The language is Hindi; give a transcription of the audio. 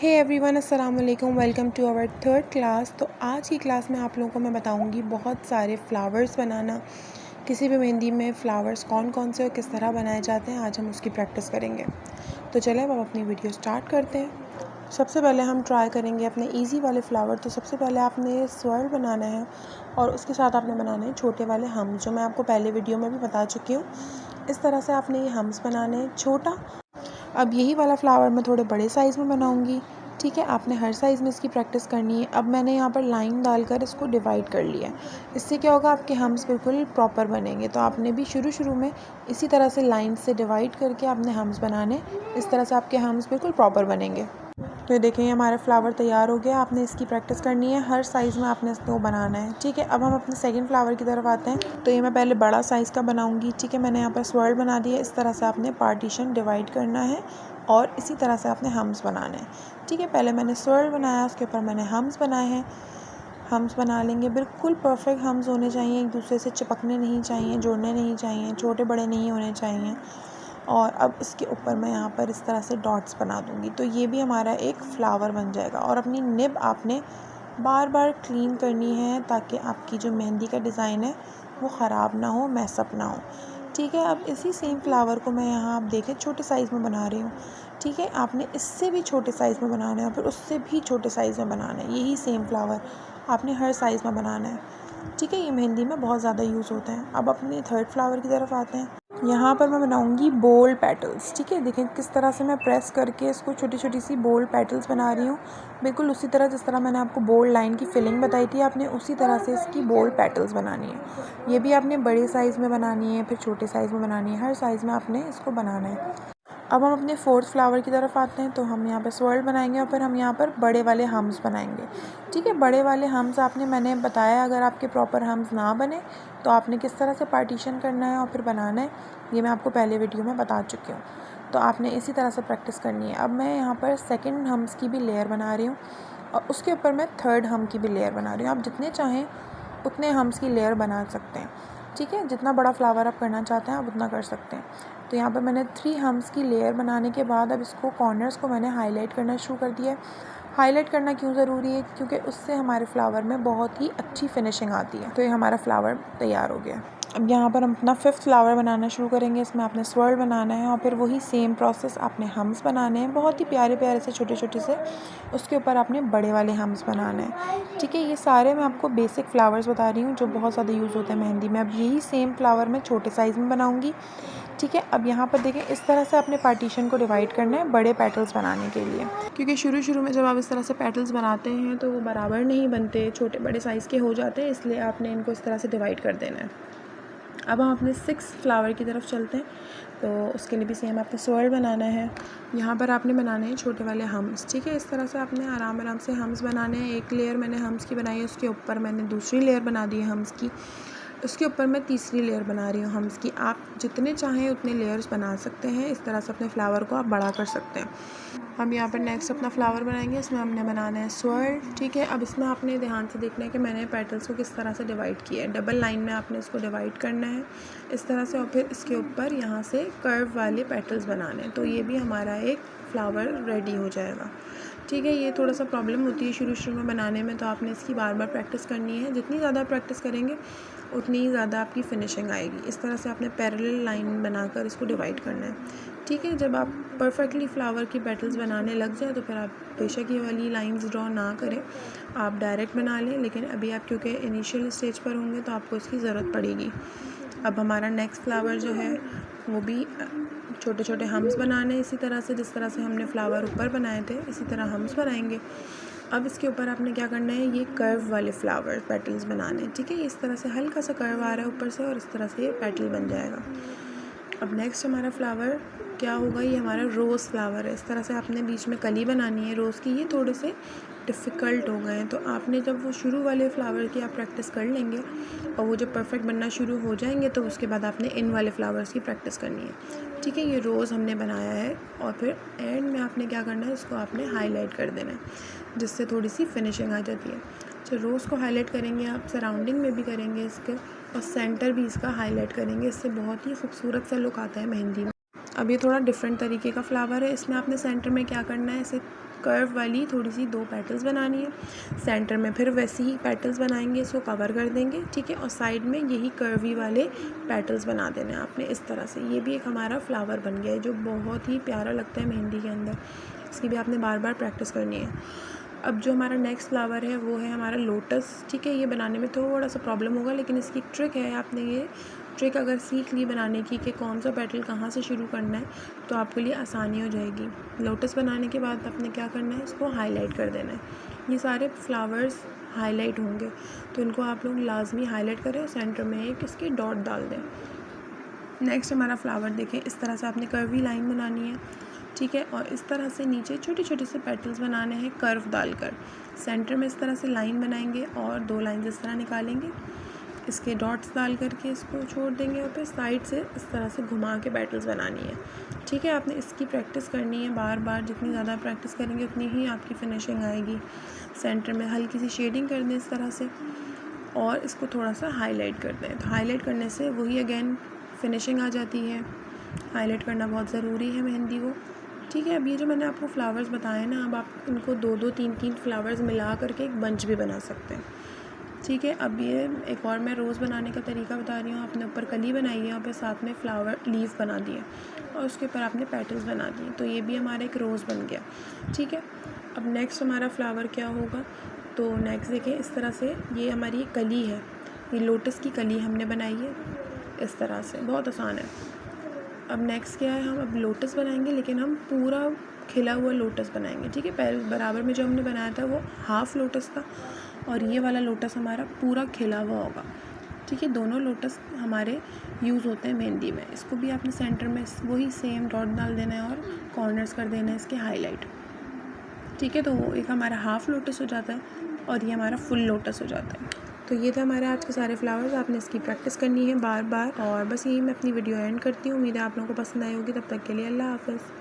हे एवरीवन, अस्सलाम वालेकुम। Welcome to our third class. तो आज की क्लास में आप लोगों को मैं बताऊंगी बहुत सारे फ़्लावर्स बनाना। किसी भी मेहंदी में फ़्लावर्स कौन कौन से और किस तरह बनाए जाते हैं, आज हम उसकी प्रैक्टिस करेंगे। तो चलें अब हम अपनी वीडियो स्टार्ट करते हैं। सबसे पहले हम ट्राई करेंगे अपने इजी वाले फ़्लावर। तो सबसे पहले आपने स्वर्ल बनाना है और उसके साथ आपने बनाने हैं छोटे वाले हम, जो मैं आपको पहले वीडियो में भी बता चुकी हूँ। इस तरह से आपने ये हम्स बनाने हैं छोटा। अब यही वाला फ़्लावर मैं थोड़े बड़े साइज़ में बनाऊंगी। ठीक है, आपने हर साइज़ में इसकी प्रैक्टिस करनी है। अब मैंने यहाँ पर लाइन डालकर इसको डिवाइड कर लिया है। इससे क्या होगा, आपके हम्स बिल्कुल प्रॉपर बनेंगे। तो आपने भी शुरू में इसी तरह से लाइन से डिवाइड करके आपने हम्स बनाने। इस तरह से आपके हम्स बिल्कुल प्रॉपर बनेंगे। तो ये देखें, हमारा फ्लावर तैयार हो गया। आपने इसकी प्रैक्टिस करनी है, हर साइज़ में आपने इसको बनाना है। ठीक है, अब हम अपने सेकंड फ्लावर की तरफ आते हैं। तो ये मैं पहले बड़ा साइज़ का बनाऊंगी। ठीक है, मैंने यहाँ पर स्वर्ल बना दिया। इस तरह से आपने पार्टीशन डिवाइड करना है और इसी तरह से आपने हम्स बनाने हैं। ठीक है, पहले मैंने स्वर्ल बनाया, उसके ऊपर मैंने हम्स बनाए हैं। हम्स बना लेंगे, बिल्कुल परफेक्ट हम्स होने चाहिए, एक दूसरे से चिपकने नहीं चाहिए, जुड़ने नहीं चाहिए, छोटे बड़े नहीं होने चाहिए। और अब इसके ऊपर मैं यहाँ पर इस तरह से डॉट्स बना दूँगी। तो ये भी हमारा एक फ़्लावर बन जाएगा। और अपनी निब आपने बार बार क्लीन करनी है ताकि आपकी जो मेहंदी का डिज़ाइन है वो ख़राब ना हो, मैसअप ना हो। ठीक है, अब इसी सेम फ्लावर को मैं यहाँ आप देखें छोटे साइज़ में बना रही हूँ। ठीक है, आपने इससे भी छोटे साइज़ में बनाना है और फिर उससे भी छोटे साइज़ में बनाना है। यही सेम फ्लावर आपने हर साइज़ में बनाना है। ठीक है, ये मेहंदी में बहुत ज़्यादा यूज़ होते हैं। अब अपने थर्ड फ्लावर की तरफ आते हैं। यहाँ पर मैं बनाऊँगी बोल्ड पेटल्स। ठीक है, देखें किस तरह से मैं प्रेस करके इसको छोटी छोटी सी बोल्ड पेटल्स बना रही हूँ। बिल्कुल उसी तरह जिस तरह मैंने आपको बोल्ड लाइन की फिलिंग बताई थी, आपने उसी तरह से इसकी बोल्ड पेटल्स बनानी है। ये भी आपने बड़े साइज़ में बनानी है, फिर छोटे साइज़ में बनानी है, हर साइज़ में आपने इसको बनाना है। अब हम अपने फोर्थ फ्लावर की तरफ आते हैं। तो हम यहाँ पर स्वर्ल बनाएंगे और फिर हम यहाँ पर बड़े वाले हम्स बनाएंगे। ठीक है, बड़े वाले हम्स मैंने बताया, अगर आपके प्रॉपर हम्स ना बने तो आपने किस तरह से पार्टीशन करना है और फिर बनाना है, ये मैं आपको पहले वीडियो में बता चुकी हूँ। तो आपने इसी तरह से प्रैक्टिस करनी है। अब मैं यहाँ पर सेकंड हम्स की भी लेयर बना रही हूँ और उसके ऊपर मैं थर्ड हम की भी लेयर बना रही हूँ। आप जितने चाहें उतने हम्स की लेयर बना सकते हैं। ठीक है, जितना बड़ा फ्लावर आप करना चाहते हैं आप उतना कर सकते हैं। तो यहाँ पर मैंने 3 हम्स की लेयर बनाने के बाद अब इसको कॉर्नर्स को मैंने हाईलाइट करना शुरू कर दिया है। हाईलाइट करना क्यों ज़रूरी है, क्योंकि उससे हमारे फ्लावर में बहुत ही अच्छी फिनिशिंग आती है। तो ये हमारा फ्लावर तैयार हो गया। अब यहाँ पर हम अपना फिफ्थ फ्लावर बनाना शुरू करेंगे। इसमें आपने स्वर्ल बनाना है और फिर वही सेम प्रोसेस आपने हम्स बनाने हैं, बहुत ही प्यारे प्यारे से छोटे छोटे से। उसके ऊपर आपने बड़े वाले हम्स बनाने हैं। ठीक है, ये सारे मैं आपको बेसिक फ्लावर्स बता रही हूँ जो बहुत ज़्यादा यूज़ होते हैं मेहंदी में। अब यही सेम फ्लावर मैं छोटे साइज़ में बनाऊँगी। ठीक है, अब यहाँ पर देखें इस तरह से आपने पार्टीशन को डिवाइड करना है बड़े पेटल्स बनाने के लिए, क्योंकि शुरू में जब आप इस तरह से पेटल्स बनाते हैं तो वो बराबर नहीं बनते, छोटे बड़े साइज़ के हो जाते हैं, इसलिए आपने इनको इस तरह से डिवाइड कर देना है। अब हम अपने 6 फ्लावर की तरफ चलते हैं। तो उसके लिए भी सेम आपने स्वर्ल बनाना है। यहाँ पर आपने बनाने हैं छोटे वाले हम्स। ठीक है, इस तरह से आपने आराम से हम्स बनाने हैं। एक लेयर मैंने हम्स की बनाई है, उसके ऊपर मैंने दूसरी लेयर बना दी है हम्स की, उसके ऊपर मैं तीसरी लेयर बना रही हूँ हम्स की। आप जितने चाहें उतने लेयर्स बना सकते हैं। इस तरह से अपने फ्लावर को आप बड़ा कर सकते हैं। हम यहाँ पर नेक्स्ट अपना फ्लावर बनाएंगे। इसमें हमने बनाना है स्वर्ल। ठीक है, अब इसमें आपने ध्यान से देखना है कि मैंने पेटल्स को किस तरह से डिवाइड किया है। डबल लाइन में आपने इसको डिवाइड करना है इस तरह से, और फिर इसके ऊपर यहाँ से कर्व वाले पेटल्स बनाने हैं। तो ये भी हमारा एक फ्लावर रेडी हो जाएगा। ठीक है, ये थोड़ा सा प्रॉब्लम होती है शुरू में बनाने में, तो आपने इसकी बार बार प्रैक्टिस करनी है। जितनी ज़्यादा प्रैक्टिस करेंगे उतनी ही ज़्यादा आपकी फिनिशिंग आएगी। इस तरह से आपने पैरेलल लाइन बनाकर इसको डिवाइड करना है। ठीक है, जब आप परफेक्टली फ्लावर की पेटल्स बनाने लग जाए तो फिर आप बेशक ये वाली लाइंस ड्रॉ ना करें, आप डायरेक्ट बना लें। लेकिन अभी आप क्योंकि इनिशियल स्टेज पर होंगे तो आपको इसकी ज़रूरत पड़ेगी। अब हमारा नेक्स्ट फ्लावर जो है वो भी छोटे छोटे हम्स बनाने, इसी तरह से जिस तरह से हमने फ्लावर ऊपर बनाए थे इसी तरह हम्स बनाएंगे। अब इसके ऊपर आपने क्या करना है, ये कर्व वाले फ्लावर पेटल्स बनाने। ठीक है, इस तरह से हल्का सा कर्व आ रहा है ऊपर से और इस तरह से ये पेटल बन जाएगा। अब नेक्स्ट हमारा फ्लावर क्या होगा, ये हमारा रोज़ फ्लावर है। इस तरह से आपने बीच में कली बनानी है रोज़ की। ये थोड़े से डिफ़िकल्ट हो गए हैं, तो आपने जब वो शुरू वाले फ्लावर की आप प्रैक्टिस कर लेंगे और वो जब परफेक्ट बनना शुरू हो जाएंगे तो उसके बाद आपने इन वाले फ्लावर्स की प्रैक्टिस करनी है। ठीक है, ये रोज़ हमने बनाया है और फिर एंड में आपने क्या करना है, इसको आपने हाईलाइट कर देना है जिससे थोड़ी सी फिनिशिंग आ जाती है। तो रोज़ को हाईलाइट करेंगे आप, सराउंडिंग में भी करेंगे इसके, और सेंटर भी इसका हाईलाइट करेंगे। इससे बहुत ही खूबसूरत सा लुक आता है मेहंदी में। अब ये थोड़ा डिफरेंट तरीके का फ्लावर है। इसमें आपने सेंटर में क्या करना है, इसे कर्व वाली थोड़ी सी 2 पेटल्स बनानी है। सेंटर में फिर वैसे ही पेटल्स बनाएंगे, इसको कवर कर देंगे, ठीक है। और साइड में यही कर्वी वाले पेटल्स बना देने हैं आपने इस तरह से। ये भी एक हमारा फ्लावर बन गया है जो बहुत ही प्यारा लगता है मेहंदी के अंदर। इसकी भी आपने बार बार प्रैक्टिस करनी है। अब जो हमारा नेक्स्ट फ्लावर है वो है हमारा लोटस, ठीक है। ये बनाने में थोड़ा सा प्रॉब्लम होगा, लेकिन इसकी एक ट्रिक है। आपने ये ट्रिक अगर सीख ली बनाने की कि कौन सा पेटल कहाँ से शुरू करना है, तो आपके लिए आसानी हो जाएगी। लोटस बनाने के बाद आपने क्या करना है, इसको हाईलाइट कर देना है। ये सारे फ्लावर्स हाईलाइट होंगे, तो इनको आप लोग लाजमी हाईलाइट करें और सेंटर में एक इसके डॉट डाल दें। नेक्स्ट हमारा फ्लावर देखें, इस तरह से आपने कर्वी लाइन बनानी है, ठीक है। और इस तरह से नीचे छोटे छोटे से पेटल्स बनाने हैं कर्व डालकर। सेंटर में इस तरह से लाइन बनाएंगे और 2 लाइन इस तरह निकालेंगे, इसके डॉट्स डाल करके इसको छोड़ देंगे और फिर साइड से इस तरह से घुमा के पेटल्स बनानी है, ठीक है। आपने इसकी प्रैक्टिस करनी है बार बार। जितनी ज़्यादा प्रैक्टिस करेंगे उतनी ही आपकी फिनिशिंग आएगी। सेंटर में हल्की सी शेडिंग कर दें इस तरह से और इसको थोड़ा सा हाईलाइट कर दें। तो हाईलाइट करने से वही अगेन फिनिशिंग आ जाती है। हाईलाइट करना बहुत ज़रूरी है मेहंदी को, ठीक है। अब ये जो मैंने आपको फ्लावर्स बताए ना, अब आप इनको 2-2 3-3 फ्लावर्स मिला करके एक बंच भी बना सकते हैं, ठीक है। अब ये एक और मैं रोज़ बनाने का तरीका बता रही हूँ। आपने ऊपर कली बनाई है और फिर साथ में फ्लावर लीफ बना दिए और उसके ऊपर आपने पेटल्स बना दिए, तो ये भी हमारा एक रोज़ बन गया, ठीक है। अब नेक्स्ट हमारा फ्लावर क्या होगा, तो नेक्स्ट देखें, इस तरह से ये हमारी कली है, ये लोटस की कली हमने बनाई है इस तरह से, बहुत आसान है। अब नेक्स्ट क्या है, हम अब लोटस बनाएंगे, लेकिन हम पूरा खिला हुआ लोटस बनाएंगे, ठीक है। पहले बराबर में जो हमने बनाया था वो हाफ़ लोटस था और ये वाला लोटस हमारा पूरा खिला हुआ होगा, ठीक है। दोनों लोटस हमारे यूज़ होते हैं मेहंदी में। इसको भी आपने सेंटर में वही सेम डॉट डाल देना है और कॉर्नर्स कर देना है इसके हाईलाइट, ठीक है। तो वो एक हमारा हाफ़ लोटस हो जाता है और ये हमारा फुल लोटस हो जाता है। तो ये थे हमारे आज के सारे फ्लावर्स। आपने इसकी प्रैक्टिस करनी है बार बार। और बस यही मैं अपनी वीडियो एंड करती हूँ। उम्मीद है आप लोगों को पसंद आई होगी। तब तक के लिए अल्लाह हाफ़िज़।